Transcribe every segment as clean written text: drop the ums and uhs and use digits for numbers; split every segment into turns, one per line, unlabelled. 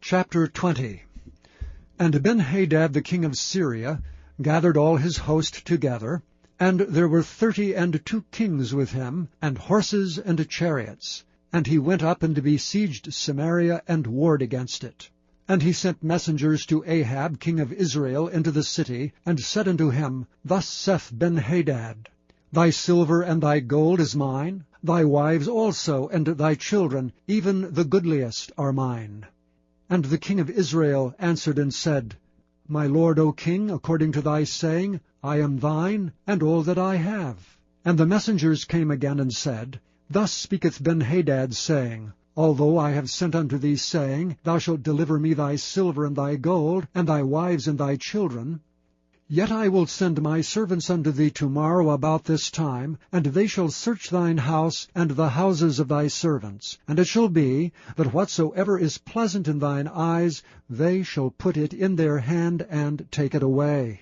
Chapter 20. And Benhadad the king of Syria gathered all his host together, and there were 32 kings with him, and horses and chariots. And he went up and besieged Samaria, and warred against it. And he sent messengers to Ahab king of Israel into the city, and said unto him, Thus saith Benhadad, Thy silver and thy gold is mine, thy wives also and thy children, even the goodliest, are mine. And the king of Israel answered and said, My lord, O king, according to thy saying, I am thine, and all that I have. And the messengers came again and said, Thus speaketh Benhadad, saying, Although I have sent unto thee, saying, Thou shalt deliver me thy silver and thy gold, and thy wives and thy children, yet I will send my servants unto thee tomorrow about this time, and they shall search thine house and the houses of thy servants. And it shall be, that whatsoever is pleasant in thine eyes, they shall put it in their hand, and take it away.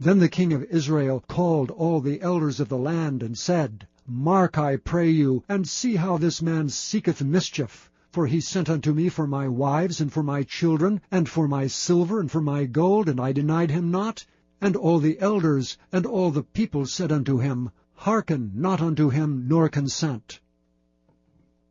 Then the king of Israel called all the elders of the land, and said, Mark, I pray you, and see how this man seeketh mischief. For he sent unto me for my wives, and for my children, and for my silver, and for my gold, and I denied him not. And all the elders and all the people said unto him, Hearken not unto him, nor consent.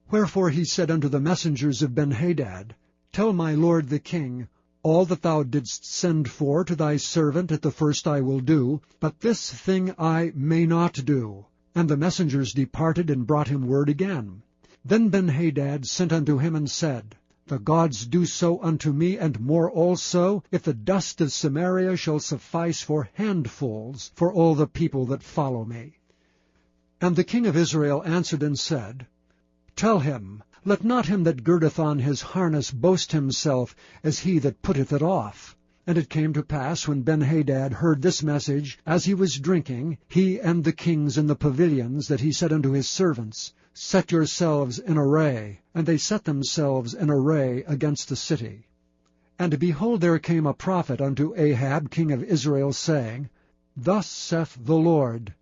Wherefore he said unto the messengers of Benhadad, Tell my lord the king, All that thou didst send for to thy servant at the first I will do, but this thing I may not do. And the messengers departed, and brought him word again. Then Benhadad sent unto him, and said, The gods do so unto me, and more also, if the dust of Samaria shall suffice for handfuls for all the people that follow me. And the king of Israel answered and said, Tell him, Let not him that girdeth on his harness boast himself as he that putteth it off. And it came to pass, when Benhadad heard this message, as he was drinking, he and the kings in the pavilions, that he said unto his servants, Set yourselves in array. And they set themselves in array against the city. And behold, there came a prophet unto Ahab king of Israel, saying, Thus saith the Lord,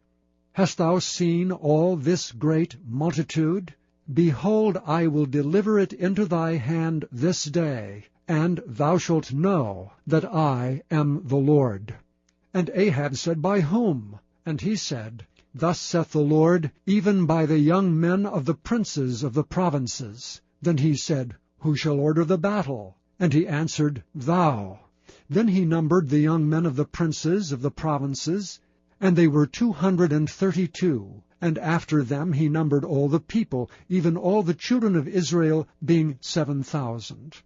Hast thou seen all this great multitude? Behold, I will deliver it into thy hand this day, and thou shalt know that I am the Lord. And Ahab said, By whom? And he said, Thus saith the Lord, even by the young men of the princes of the provinces. Then he said, Who shall order the battle? And he answered, Thou. Then he numbered the young men of the princes of the provinces, and they were 232. And after them he numbered all the people, even all the children of Israel, being 7,000.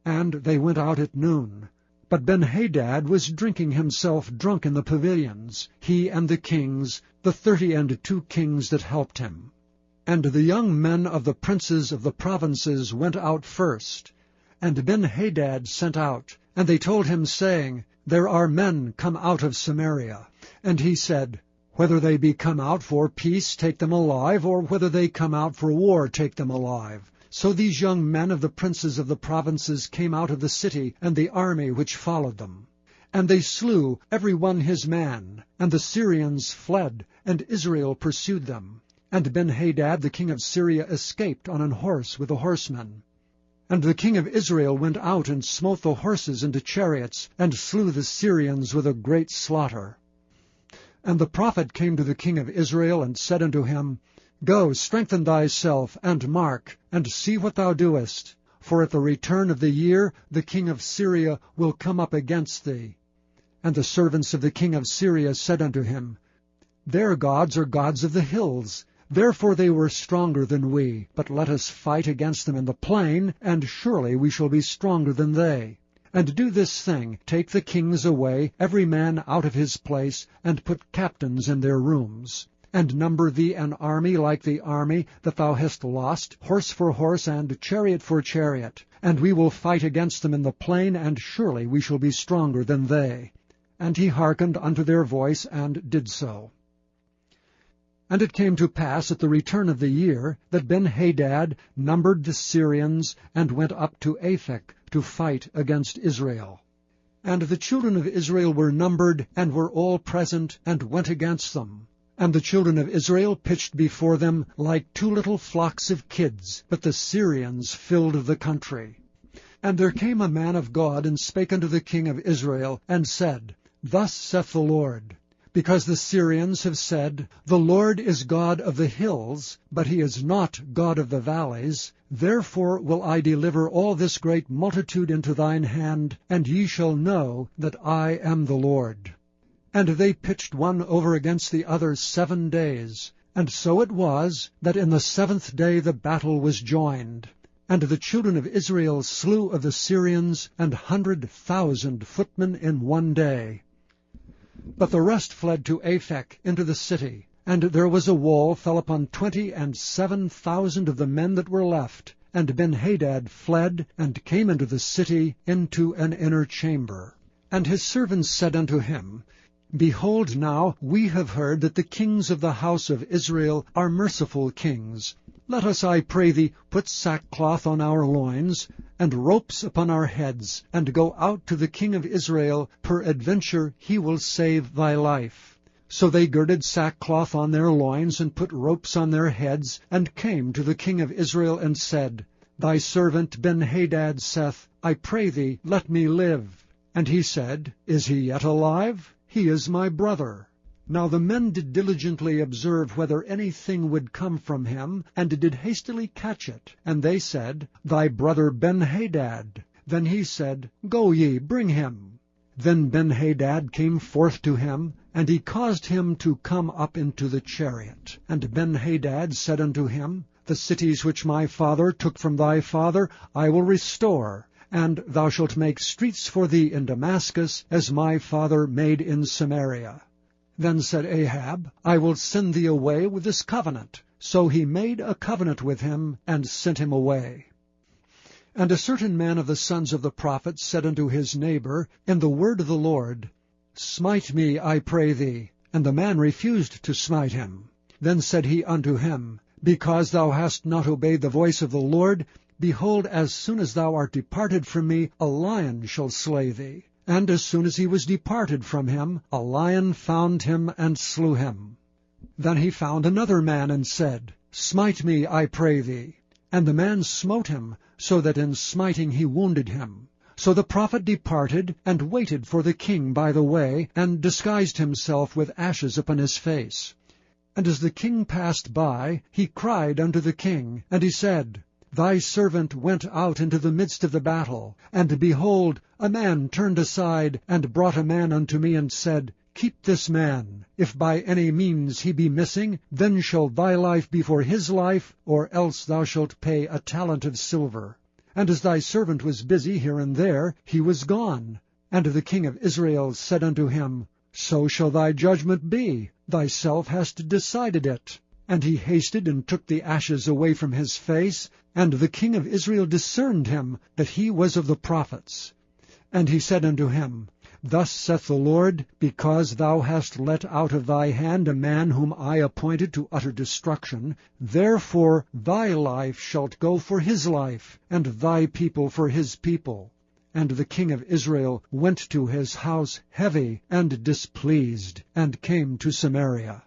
And they went out at noon. But Benhadad was drinking himself drunk in the pavilions, he and the kings, the 32 kings that helped him. And the young men of the princes of the provinces went out first. And Benhadad sent out, and they told him, saying, There are men come out of Samaria. And he said, Whether they be come out for peace, take them alive, or whether they come out for war, take them alive. So these young men of the princes of the provinces came out of the city, and the army which followed them. And they slew every one his man, and the Syrians fled, and Israel pursued them. And Benhadad the king of Syria escaped on an horse with the horsemen. And the king of Israel went out and smote the horses and the chariots, and slew the Syrians with a great slaughter. And the prophet came to the king of Israel, and said unto him, Go, strengthen thyself, and mark, and see what thou doest. For at the return of the year the king of Syria will come up against thee. And the servants of the king of Syria said unto him, Their gods are gods of the hills, therefore they were stronger than we. But let us fight against them in the plain, and surely we shall be stronger than they. And do this thing, take the kings away, every man out of his place, and put captains in their rooms. And number thee an army like the army that thou hast lost, horse for horse, and chariot for chariot. And we will fight against them in the plain, and surely we shall be stronger than they. And he hearkened unto their voice, and did so. And it came to pass at the return of the year, that Benhadad numbered the Syrians, and went up to Aphek to fight against Israel. And the children of Israel were numbered, and were all present, and went against them. And the children of Israel pitched before them like 2 little flocks of kids, but the Syrians filled the country. And there came a man of God, and spake unto the king of Israel, and said, Thus saith the Lord, because the Syrians have said, The Lord is God of the hills, but he is not God of the valleys, therefore will I deliver all this great multitude into thine hand, and ye shall know that I am the Lord. And they pitched one over against the other 7 days. And so it was, that in the 7th day the battle was joined. And the children of Israel slew of the Syrians 100,000 footmen in 1 day. But the rest fled to Aphek into the city, and there was a wall fell upon 27,000 of the men that were left. And Benhadad fled, and came into the city into an inner chamber. And his servants said unto him, Behold now, we have heard that the kings of the house of Israel are merciful kings. Let us, I pray thee, put sackcloth on our loins, and ropes upon our heads, and go out to the king of Israel, peradventure he will save thy life. So they girded sackcloth on their loins, and put ropes on their heads, and came to the king of Israel, and said, Thy servant Benhadad saith, I pray thee, let me live. And he said, Is he yet alive? He is my brother. Now the men did diligently observe whether anything would come from him, and did hastily catch it. And they said, Thy brother Benhadad. Then he said, Go ye, bring him. Then Benhadad came forth to him, and he caused him to come up into the chariot. And Benhadad said unto him, The cities which my father took from thy father I will restore, and thou shalt make streets for thee in Damascus, as my father made in Samaria. Then said Ahab, I will send thee away with this covenant. So he made a covenant with him, and sent him away. And a certain man of the sons of the prophets said unto his neighbor, in the word of the Lord, Smite me, I pray thee. And the man refused to smite him. Then said he unto him, Because thou hast not obeyed the voice of the Lord, behold, as soon as thou art departed from me, a lion shall slay thee. And as soon as he was departed from him, a lion found him and slew him. Then he found another man, and said, Smite me, I pray thee. And the man smote him, so that in smiting he wounded him. So the prophet departed, and waited for the king by the way, and disguised himself with ashes upon his face. And as the king passed by, he cried unto the king, and he said, Thy servant went out into the midst of the battle, and behold, a man turned aside, and brought a man unto me, and said, Keep this man. If by any means he be missing, then shall thy life be for his life, or else thou shalt pay a talent of silver. And as thy servant was busy here and there, he was gone. And the king of Israel said unto him, So shall thy judgment be. Thyself hast decided it. And he hasted and took the ashes away from his face, and the king of Israel discerned him, that he was of the prophets. And he said unto him, Thus saith the Lord, because thou hast let out of thy hand a man whom I appointed to utter destruction, therefore thy life shalt go for his life, and thy people for his people. And the king of Israel went to his house heavy and displeased, and came to Samaria.